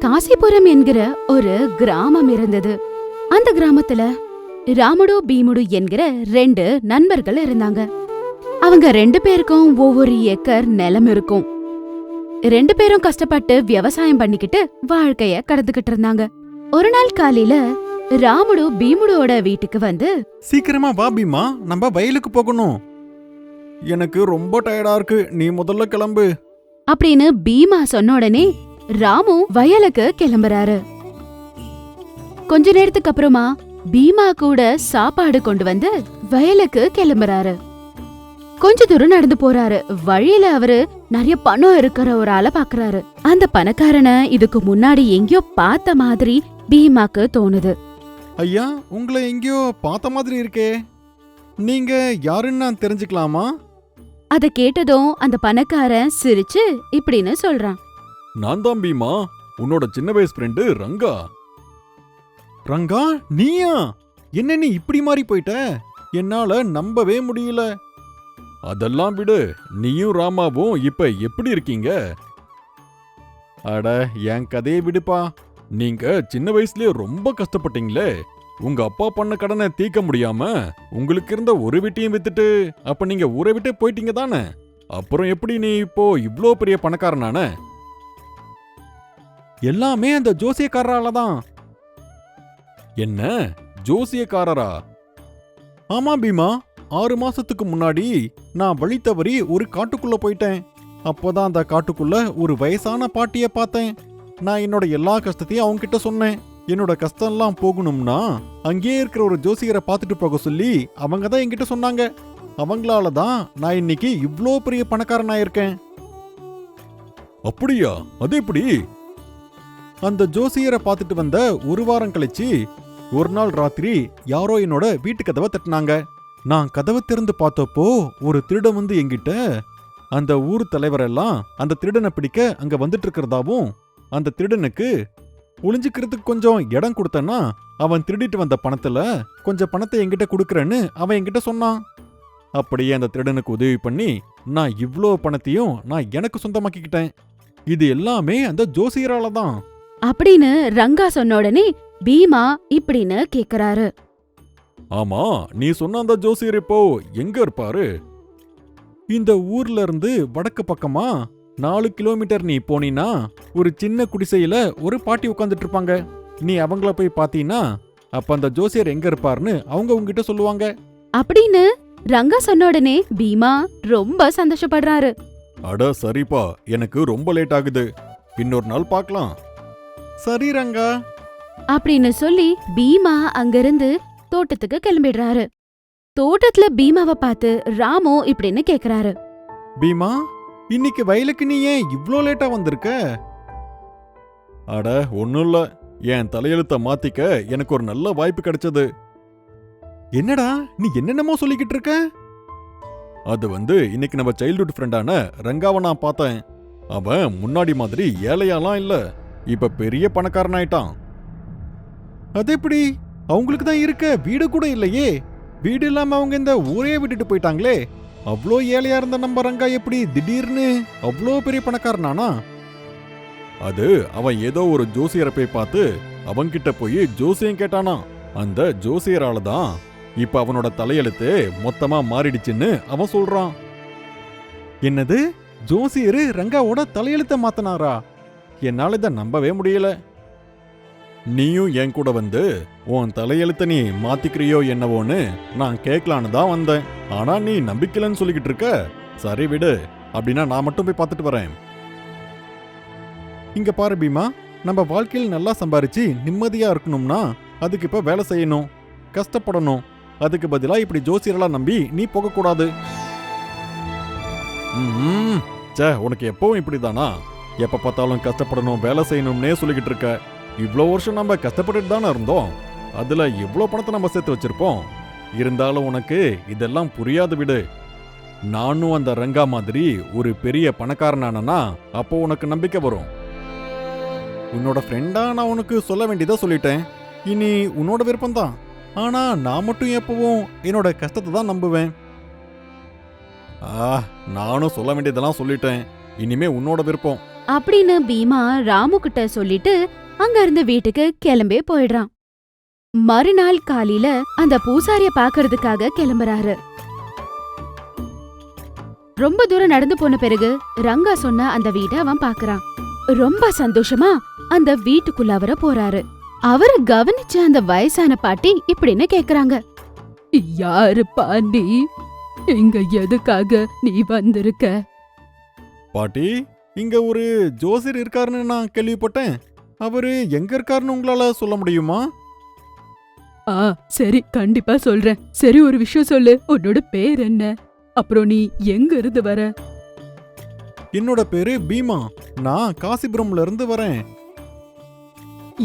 காசிபுரம் என்கிற ஒரு கிராமம் இருந்தது. அந்த கிராமத்துல ராமுடு பீமுடு என்கிற 2 நண்பர்கள் இருந்தாங்க. அவங்க 2 பேருக்கும் ஒவ்வொரு ஏக்கர் நிலம் இருக்கும். 2 பேரும் கஷ்டப்பட்டு விவசாயம் பண்ணிக்கிட்டு வாழ்க்கைய கடந்துகிட்டு இருந்தாங்க. ஒரு நாள் காலையில ராமுடு பீமுடுவோட வீட்டுக்கு வந்து, சீக்கிரமா வா பீமா, நம்ம வயலுக்கு போகணும். எனக்கு ரொம்ப டயர்டா இருக்கு, நீ முதல்ல கிளம்பு அப்படின்னு பீமா சொன்ன உடனே ராமு வயலுக்கு கிளம்புறாரு. கொஞ்ச நேரத்துக்கு அப்புறமா பீமா கூட சாப்பாடு கொண்டு வந்து வயலுக்கு கிளம்புறாரு. கொஞ்ச தூரம் நடந்து போறாரு. வழியில அவரு நிறைய பணம் இருக்கிற ஒரு ஆளை பாக்குறாரு. அந்த பணக்காரனை இதுக்கு முன்னாடி எங்கேயோ பார்த்த மாதிரி பீமாக்கு தோணுது. ஐயா, உங்களை எங்கேயோ பார்த்த மாதிரி இருக்கே, நீங்க யாருன்னு நான் தெரிஞ்சுக்கலாமா? அத கேட்டதும் அந்த பணக்காரன் சிரிச்சு இப்படின்னு சொல்றான். நான் தான் பீமா, உன்னோட சின்ன வயசு ஃப்ரெண்டு ரங்கா. ரங்கா, நீயா? என்ன நீ இப்படி மாறி போயிட்ட? என்னால நம்பவே முடியல. அதெல்லாம் விடு, நீயும் ராமாவும் இப்ப எப்படி இருக்கீங்க? அட, என் கதையை விடுப்பா. நீங்க சின்ன வயசுலயே ரொம்ப கஷ்டப்பட்டீங்களே. உங்க அப்பா பண்ண கடனை தீர்க்க முடியாம உங்களுக்கு இருந்த ஒரு வீட்டையும் வித்துட்டு அப்ப நீங்க ஊரை விட்டு போயிட்டீங்க தானே. அப்புறம் எப்படி நீ இப்போ இவ்ளோ பெரிய பணக்காரனான? எல்லாமே அந்த ஜோசியக்காரரால தான். என்ன, ஜோசியக்காரரா? ஆமா பீமா, 6 மாசத்துக்கு முன்னாடி நான் வழி தவறி ஒரு காட்டுக்குள்ள போயிட்டேன். அப்போதான் அந்த காட்டுக்குள்ள ஒரு வயசான பாட்டிய பார்த்தேன். நான் என்னோட எல்லா கஷ்டத்தையும் அவங்க கிட்ட சொன்னேன். என்னோட கஷ்டம்லாம் போகணும்னா அங்கேயே இருக்கிற ஒரு ஜோசியரை பார்த்துட்டு போக சொல்லி அவங்க தான் என்கிட்ட சொன்னாங்க. அவங்களால தான் நான் இன்னைக்கு இவ்ளோ பெரிய பணக்காரனாயிருக்கேன். அப்படியா? அது எப்படி? அந்த ஜோசியரை பார்த்துட்டு வந்த ஒரு வாரம் கழிச்சு ஒரு நாள் ராத்திரி யாரோ என்னோட வீட்டு கதவை தட்டினாங்க. நான் கதவை திறந்து பார்த்தப்போ ஒரு திருடன் வந்து என்கிட்ட அந்த ஊர் தலைவரெல்லாம் அந்த திருடனை பிடிக்க அங்க வந்துட்டு இருக்கிறதாவும், அந்த திருடனுக்கு ஒளிஞ்சுக்கிறதுக்கு கொஞ்சம் இடம் கொடுத்தேன்னா அவன் திருடிட்டு வந்த பணத்துல கொஞ்சம் பணத்தை என்கிட்ட கொடுக்கறேன்னு அவன் என்கிட்ட சொன்னான். அப்படியே அந்த திருடனுக்கு உதவி பண்ணி நான் இவ்ளோ பணத்தையும் நான் எனக்கு சொந்தமாக்கிக்கிட்டேன். இது எல்லாமே அந்த ஜோசியரால தான் அப்படின்னு ரங்கா சொன்ன உடனே பீமா இப்படின்னு கேக்குறாரு. ஆமா, நீ சொன்ன அந்த ஜோசியர் இப்போ எங்க இருப்பாரு? இந்த ஊர்ல இருந்து வடக்கு பக்கமா 4 கிலோமீட்டர் நீ போனீனா ஒரு சின்ன குடிசையில ஒரு பாட்டி உட்காந்துட்டு இருப்பாங்க. நீ அவங்கள போய் பாத்தீனா அப்ப அந்த ஜோசியர் எங்க இருப்பாருன்னு அவங்க உங்ககிட்ட சொல்லுவாங்க அப்படின்னு ரங்கா சொன்ன உடனே பீமா ரொம்ப சந்தோஷப்படுறாரு. அட சரிப்பா, எனக்கு ரொம்ப லேட் ஆகுது, இன்னொரு நாள் பார்க்கலாம். சரி ரங்கா அப்படின்னு சொல்லி பீமா அங்கிருந்து தோட்டத்துக்கு கிளம்பிடுறாரு. தோட்டத்துல பீமாவை பார்த்து ராமு இப்படின்னு கேக்குறாரு. பீமா, இன்னைக்கு வயலுக்கு நீ ஏன் இவ்ளோ லேட்டா வந்திருக்க? அட ஒண்ணும் இல்ல, என் தலையெழுத்த மாத்திக்க எனக்கு ஒரு நல்ல வாய்ப்பு கிடைச்சது. என்னடா நீ என்னென்னமோ சொல்லிக்கிட்டு இருக்க? அது இன்னைக்கு நம்ம சைல்ட்ஹுட் ஃப்ரெண்டான ரங்காவை நான் பார்த்தேன். அவன் முன்னாடி மாதிரி ஏழையாலாம் இல்ல, இப்ப பெரிய பணக்காரனாயிட்டான். அது எப்படி? அவங்களுக்கு தான் இருக்க வீடு கூட இல்லையே. வீடு இல்லாம அவங்க இந்த ஊரே விட்டுட்டு போயிட்டாங்களே. அவ்வளோ ஏழையா இருந்த நம்ம ரங்கா எப்படி திடீர்னு அவ்வளோ பெரிய பணக்காரனானா? அது அவன் ஏதோ ஒரு ஜோசியரை போய் பார்த்து அவன்கிட்ட போய் ஜோசியம் கேட்டானா. அந்த ஜோசியரால தான் இப்ப அவனோட தலையெழுத்து மொத்தமா மாறிடுச்சுன்னு அவன் சொல்றான். என்னது, ஜோசியரு ரங்காவோட தலையெழுத்த மாத்தனாரா? என்னால இதை நம்பவே முடியல. நீயும் என் கூட உன் தலையெழுத்த நீ மாத்திக்கிறியோ என்னவோன்னு நான் கேட்கலான்னு தான் வந்தேன். ஆனா நீ நம்பிக்கலன்னு சொல்லிக்கிட்டு இருக்க. சரி விடு, அப்படின்னா நான் மட்டும் போய் பார்த்துட்டு வரேன். இங்க பாரு பீமா, நம்ம வாழ்க்கையில் நல்லா சம்பாரிச்சு நிம்மதியா இருக்கணும்னா அதுக்கு இப்ப வேலை செய்யணும், கஷ்டப்படணும். அதுக்கு பதிலா இப்படி ஜோசியரெல்லாம் நம்பி நீ போகக்கூடாது. சே, உனக்கு எப்பவும் இப்படிதானா? எப்ப பார்த்தாலும் கஷ்டப்படணும், வேலை செய்யணும்னே சொல்லிக்கிட்டு இருக்க. இவ்வளோ வருஷம் நம்ம கஷ்டப்பட்டுட்டு தானே இருந்தோம். அதுல இவ்வளோ பணத்தை நம்ம சேர்த்து வச்சிருப்போம். இருந்தாலும் உனக்கு இதெல்லாம் புரியாது விடு. நானும் அந்த ரங்கா மாதிரி ஒரு பெரிய பணக்காரனானா அப்போ உனக்கு நம்பிக்கை வரும். உன்னோட ஃப்ரெண்டா நான் உனக்கு சொல்ல வேண்டியதா சொல்லிட்டேன். இனி உன்னோட விருப்பம் தான். ஆனா நான் மட்டும் எப்பவும் என்னோட கஷ்டத்தை தான் நம்புவேன். நானும் சொல்ல வேண்டியதெல்லாம் சொல்லிட்டேன். இனிமே உன்னோட விருப்பம். அப்படின்னு பீமா ராமு கிட்ட சொல்லிட்டு அங்க இருந்து வீட்டுக்கு கிளம்பி போயிடுறான். மறுநாள் காலையில அந்த பூசாரிய பாக்குறதுக்காக கிளம்புறாரு. ரொம்ப தூரம் நடந்து போன பிறகு ரங்கா சொன்ன அந்த வீட்டை அவன் பாக்குறான். ரொம்ப சந்தோஷமா அந்த வீட்டுக்குள்ள அவரை போறாரு. அவரு கவனிச்ச அந்த வயசான பாட்டி இப்படின்னு கேக்குறாங்க. யாரு பாண்டி, இங்க எதுக்காக நீ வந்திருக்க? பாட்டி, இங்க ஒரு ஜோசியர் இருக்காருன்னு நான் கேள்விப்பட்டேன். அவரு எங்க இருக்காருன்னு உங்களால சொல்ல முடியுமா? சரி, கண்டிப்பா சொல்றேன். சரி, ஒரு விஷயம் சொல்லு. உன்னோட பேர் என்ன? அப்புறம் நீ எங்க இருந்து வர? என்னோட பேரு பீமா. நான் காசிபுரம்ல இருந்து வரேன்.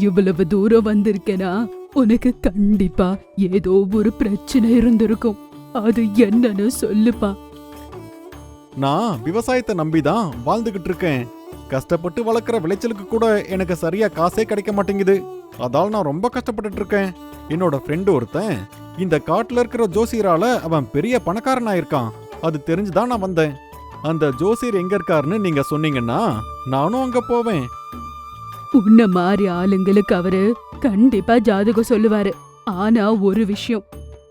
இவ்வளவு தூரம் வந்திருக்கேனா, உனக்கு கண்டிப்பா ஏதோ ஒரு பிரச்சனை இருந்திருக்கும். அது என்னன்னு சொல்லுப்பா. நான் விவசாயத்தை நம்பிதான் வாழ்ந்துகிட்டு இருக்கேன். கஷ்டப்பட்டு வளர்க்குற விளைச்சலுக்கு கூட எனக்கு சரியா காசே கிடைக்க மாட்டேங்குது. அதால நான் ரொம்ப கஷ்டப்பட்டுட்டு இருக்கேன். என்னோட ஃப்ரெண்டு ஒருத்தன் இந்த காட்டுல இருக்கிற ஜோசியரால அவன் பெரிய பணக்காரனா இருக்கான். அது தெரிஞ்சுதான் நான் வந்தேன். அந்த ஜோசியர் எங்க இருக்காருன்னு நீங்க சொன்னீங்கன்னா நானும் அங்க போவேன். உன்ன மாதிரி ஆளுங்களுக்கு அவரு கண்டிப்பா ஜாதகம் சொல்லுவாரு. ஆனா ஒரு விஷயம்,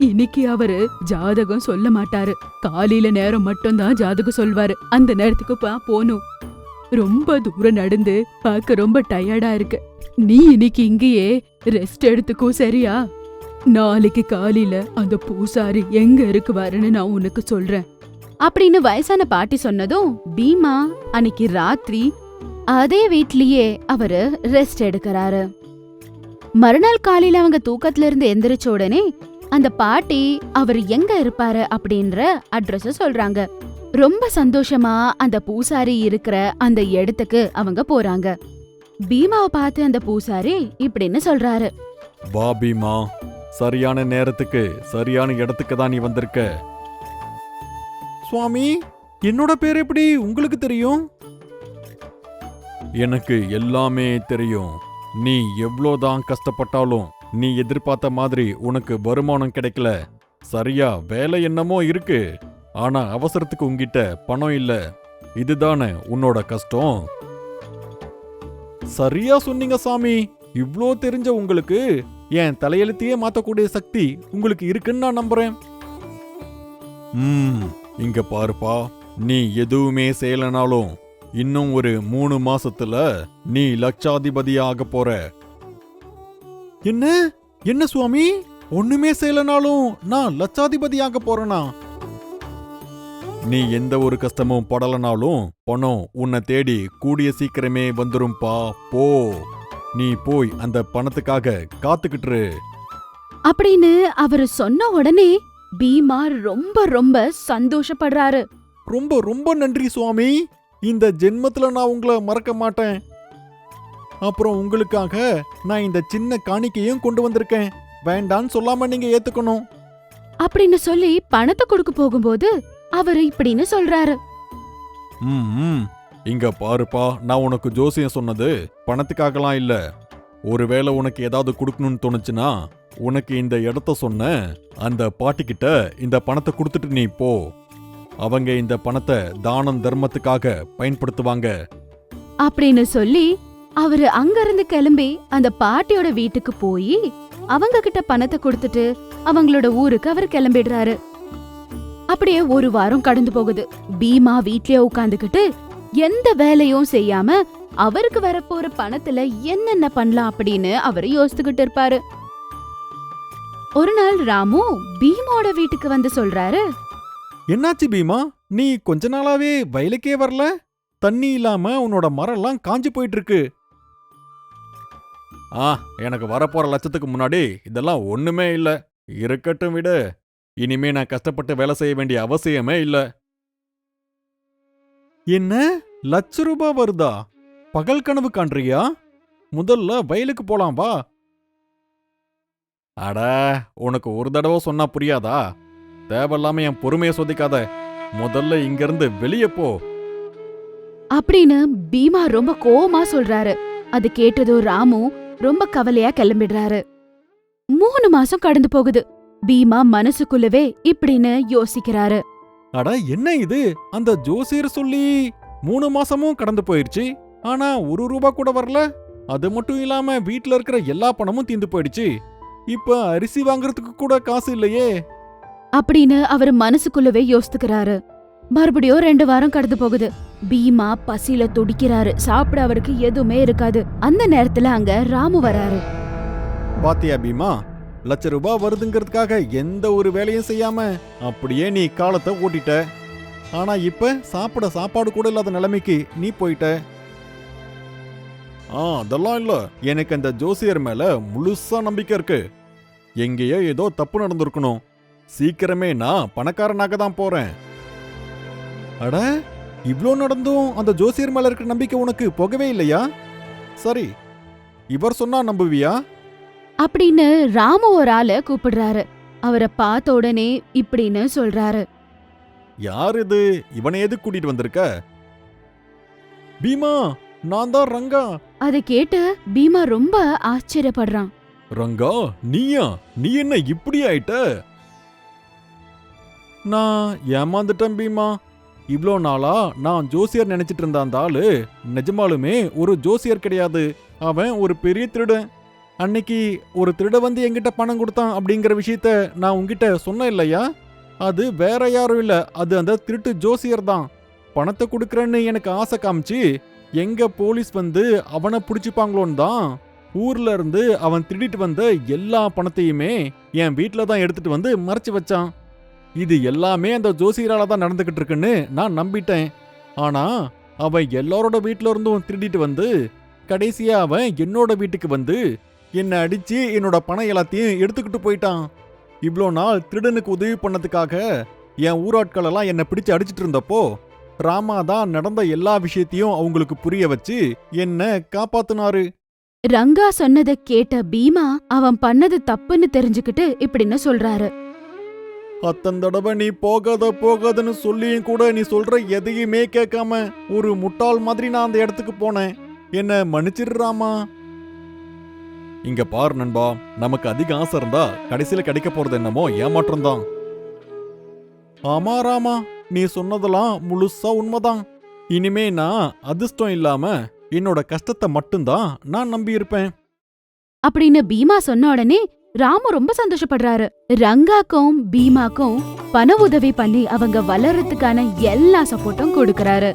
இன்னைக்கு அவரு ஜாதகம் சொல்ல மாட்டாரு. காலையில நேரம் மட்டும்தான் ஜாதகம் சொல்வாரு. அந்த நேரத்துக்கு போகணும். ரொம்ப தூரம் நடந்து பார்க்க ரொம்ப டயர்டா இருக்கு. நீ இன்னைக்கு இங்கேயே ரெஸ்ட் எடுத்துக்கோ, சரியா? நாளைக்கு காலையில அந்த பூசாரி எங்க இருக்குவாருன்னு நான் உனக்கு சொல்றேன் அப்படின்னு வயசான பாட்டி சொன்னதும் பீமா அன்னைக்கு ராத்திரி அதே வீட்லயே அவரு ரெஸ்ட் எடுக்கறாரு. மறுநாள் காலையில அவங்க தூக்கத்துல இருந்து எந்திரிச்ச உடனே அந்த பாட்டி அவர் எங்க இருப்பாரு அப்படின்ற அட்ரஸ சொல்றாங்க. ரொம்ப சந்தோஷமா அந்த பூசாரி இருக்கிற அந்த இடத்துக்கு அவங்க போறாங்க. பீமாவை பார்த்து அந்த பூசாரி இப்படின்னு சொல்றாரு. வா பீமா, சரியான நேரத்துக்கு சரியான இடத்துக்கு தான் நீ வந்திருக்க. சுவாமி, என்னோட பேர் எப்படி உங்களுக்கு தெரியும்? எனக்கு எல்லாமே தெரியும். நீ எவ்வளோதான் கஷ்டப்பட்டாலும் நீ எதிர்பார்த்த மாதிரி உனக்கு வருமானம் கிடைக்கல. சரியா வேலை என்னமோ இருக்கு, ஆனா அவசரத்துக்கு உங்கிட்ட பணம் இல்ல. இதுதானே உன்னோட கஷ்டம்? சரியா சொன்னீங்க சாமி. இவ்ளோ தெரிஞ்ச உங்களுக்கு என் தலையெழுத்தையே மாத்தக்கூடிய சக்தி உங்களுக்கு இருக்குன்னு நான் நம்புறேன். இங்க பாருப்பா, நீ எதுவுமே செய்யலனாலும் இன்னும் ஒரு 3 மாசத்துல நீ லட்சாதிபதியாக போற. என்ன என்ன சுவாமி, ஒண்ணுமே செய்யலனாலும் நான் லட்சாதிபதியாக போறேனா? நீ எந்த ஒரு கஷ்டமும் படலனாலும் பணம் உன்னை தேடி கூடிய சீக்கிரமே வந்துரும்பா. போ, நீ போய் அந்த பணத்துக்காக காத்துக்கிட்டு அப்படின்னு அவரு சொன்ன உடனே பீமா ரொம்ப ரொம்ப சந்தோஷப்படுறாரு. ரொம்ப ரொம்ப நன்றி சுவாமி. இந்த ஜென்மத்துல நான் உங்களை மறக்க மாட்டேன். அப்புறம் உங்களுக்காக நான் இந்த சின்ன காணிக்கையும் கொண்டு வந்திருக்கேன். வேண்டான்னு சொல்லாம நீங்க ஏத்துக்கணும் அப்படின்னு சொல்லி பணத்தை கொடுக்க போகும்போது அவரு இப்படின்னு சொல்றாரு. இங்க பாருப்பா, நான் உனக்கு ஜோசியம் சொன்னது பணத்துக்காகலாம் இல்ல. ஒருவேளை உனக்கு ஏதாவது கொடுக்கணும்னு தோணுச்சுன்னா உனக்கு இந்த இடத்த சொன்ன அந்த பாட்டிக்கிட்ட இந்த பணத்தை கொடுத்துட்டு நீ போ. அவங்க இந்த பணத்தை தானம் தர்மத்துக்காக பயன்படுத்துவாங்க அப்படின்னு சொல்லி அவரு அங்கிருந்து கிளம்பி அந்த பாட்டியோட வீட்டுக்கு போய் அவங்க கிட்ட பணத்தை கொடுத்துட்டு அவங்களோட ஊருக்கு அவர் கிளம்பிடுறாரு. அப்படியே ஒரு வாரம் கடந்து போகுது. பீமா வீட்லயே உட்காந்துக்கிட்டு எந்த வேலையும் செய்யாம அவருக்கு வரப்போற பணத்துல என்னென்ன பண்ணலாம் அப்படின்னு அவரு யோசிச்சுக்கிட்டு இருப்பாரு. ஒரு நாள் ராமு பீமாவோட வீட்டுக்கு வந்து சொல்றாரு. என்னாச்சு பீமா, நீ கொஞ்ச நாளாவே வயலுக்கே வரல? தண்ணி இல்லாம உன்னோட மரம்லாம் காஞ்சு போயிட்டு இருக்கு. எனக்கு வரப்போற லட்சத்துக்கு முன்னாடி இதெல்லாம் ஒண்ணுமே இல்ல. இருக்கட்டும் விடு. இனிமே நான் கஷ்டப்பட்டு வேலை செய்ய வேண்டிய அவசியமே இல்ல. என்ன, ₹1,00,000 வருதா? பகல் கனவு காண்றியா? முதல்ல வயலுக்கு போலாம் வா. அட, உனக்கு ஒரு தடவை சொன்னா புரியாதா? தேவையில்லாம என் பொறுமையை சொதிக்காத. முதல்ல இங்கிருந்து வெளியே போ அப்படின்னு பீமா ரொம்ப கோவமா சொல்றாரு. அது கேட்டதும் ராமு ரொம்ப கவலையா கிளம்பிடுறாரு. 3 மாசம் கடந்து போகுது. பீமா மனசுக்குள்ளவே இப்படின்னு யோசிக்கிறாரு. அட, என்ன இது? அந்த ஜோசியர் சொல்லி 3 மாசமும் கடந்து போயிருச்சு. ஆனா ₹1 கூட வரல. அது மட்டும் இல்லாம வீட்ல இருக்கிற எல்லா பணமும் தீந்து போயிடுச்சு. இப்ப அரிசி வாங்குறதுக்கு கூட காசு இல்லையே. அப்படின்னு அவர் மனசுக்குள்ளவே யோசித்துக்கிறாரு. மறுபடியும் 2 வாரம் கடந்து போகுது. பீமா பசியில துடிக்கிறாரு. சாப்பிட அவருக்கு எதுவுமே இருக்காது. அந்த நேரத்துல அங்க ராமு வராரு. பாத்தியா பீமா, ₹1,00,000 வருதுங்கிறதுக்காக எந்த ஒரு வேலையும் செய்யாம அப்படியே நீ காலத்தை ஓட்டிட்ட. ஆனா இப்ப சாப்பிட சாப்பாடு கூட இல்லாத நிலைமைக்கு நீ போயிட்ட. அதெல்லாம் இல்ல, எனக்கு அந்த ஜோசியர் மேல முழுசா நம்பிக்கை இருக்கு. எங்கேயோ ஏதோ தப்பு நடந்திருக்கணும். சீக்கிரமே நான் பணக்காரனாக தான் போறேன். அட, இவ்ளோ நடந்தும் அந்த ஜோசியர் மேல இருக்கிற நம்பிக்கை உனக்கு போகவே இல்லையா? சரி, இவர் சொன்னா நம்புவியா? அப்படின்னு ராமு ஒரு ஆளை கூப்பிடுறாரு. அவரை பார்த்த உடனே இப்படின்னு சொல்றாரு. யார் இது? இவனை எதுக்கு கூட்டிட்டு வந்திருக்க? பீமா, நான் தான் ரங்கா. அதை கேட்டு பீமா ரொம்ப ஆச்சரியப்படுறான். ரங்கா, நீயா? நீ என்ன இப்படி ஆயிட்ட? நான் ஏமாந்துட்டேன் பீமா. இவ்ளோ நாளா நான் ஜோசியர் நினைச்சிட்டு இருந்த அந்த ஆளு நிஜமாலுமே ஒரு ஜோசியர் கிடையாது. அவன் ஒரு பெரிய திருடன். அன்னைக்கு ஒரு திருட வந்து என்கிட்ட பணம் கொடுத்தான் அப்படிங்கிற விஷயத்த நான் உங்ககிட்ட சொன்னேன் இல்லையா? அது வேற யாரும் இல்ல, அது அந்த திருட்டு ஜோசியர் தான். பணத்தை கொடுக்கறேன்னு எனக்கு ஆசை காமிச்சு எங்க போலீஸ் வந்து அவனை பிடிச்சிப்பாங்களோன்னு தான் ஊர்ல இருந்து அவன் திருடிட்டு வந்த எல்லா பணத்தையுமே என் வீட்ல தான் எடுத்துட்டு வந்து மறைச்சு வச்சான். இது எல்லாமே அந்த ஜோசியரால தான் நடந்துகிட்டு இருக்குன்னு நான் நம்பிட்டேன். ஆனா அவன் எல்லாரோட வீட்ல இருந்தும் திருடிட்டு வந்து கடைசியா அவன் என்னோட வீட்டுக்கு வந்து என்னை அடிச்சு என்னோட பணம் எல்லாத்தையும் எடுத்துக்கிட்டு போயிட்டான். இவ்ளோ நாள் திருடனுக்கு உதவி பண்ணதுக்காக என் ஊராட்கள் எல்லாம் என்னை பிடிச்சு அடிச்சிட்டு இருந்தப்போ ராமா தான் நடந்த எல்லா விஷயத்தையும் அவங்களுக்கு புரிய வச்சு என்ன காப்பாத்துனாரு. ரங்கா சொன்னதை கேட்ட பீமா அவன் பண்ணது தப்புன்னு தெரிஞ்சுக்கிட்டு இப்படின்னு சொல்றாரு. அத்தனை தடவை நீ போகாதன்னு சொல்லியும் கூட நீ சொல்ற எதையுமே கேட்காம ஒரு முட்டாள் மாதிரி நான் அந்த இடத்துக்கு போனேன். என்ன மன்னிச்சிடுறாமா. இங்க பாரு நண்பா, நமக்கு அதிக ஆசை இருந்தா கடைசியில கிடைக்க போறது என்னமோ ஏமாற்றம் தான். ஆமா ராமா, நீ சொன்னதெல்லாம் முழுசா உண்மைதான். இனிமே நான் அதிர்ஷ்டம் இல்லாம என்னோட கஷ்டத்தை மட்டும்தான் நான் நம்பி இருப்பேன். அப்படின்னு பீமா சொன்ன உடனே ராமு ரொம்ப சந்தோஷப்படுறாரு. ரங்காக்கும் பீமாக்கும் பண உதவி பண்ணி அவங்க வளர்றதுக்கான எல்லா சப்போர்ட்டும் கொடுக்கறாரு.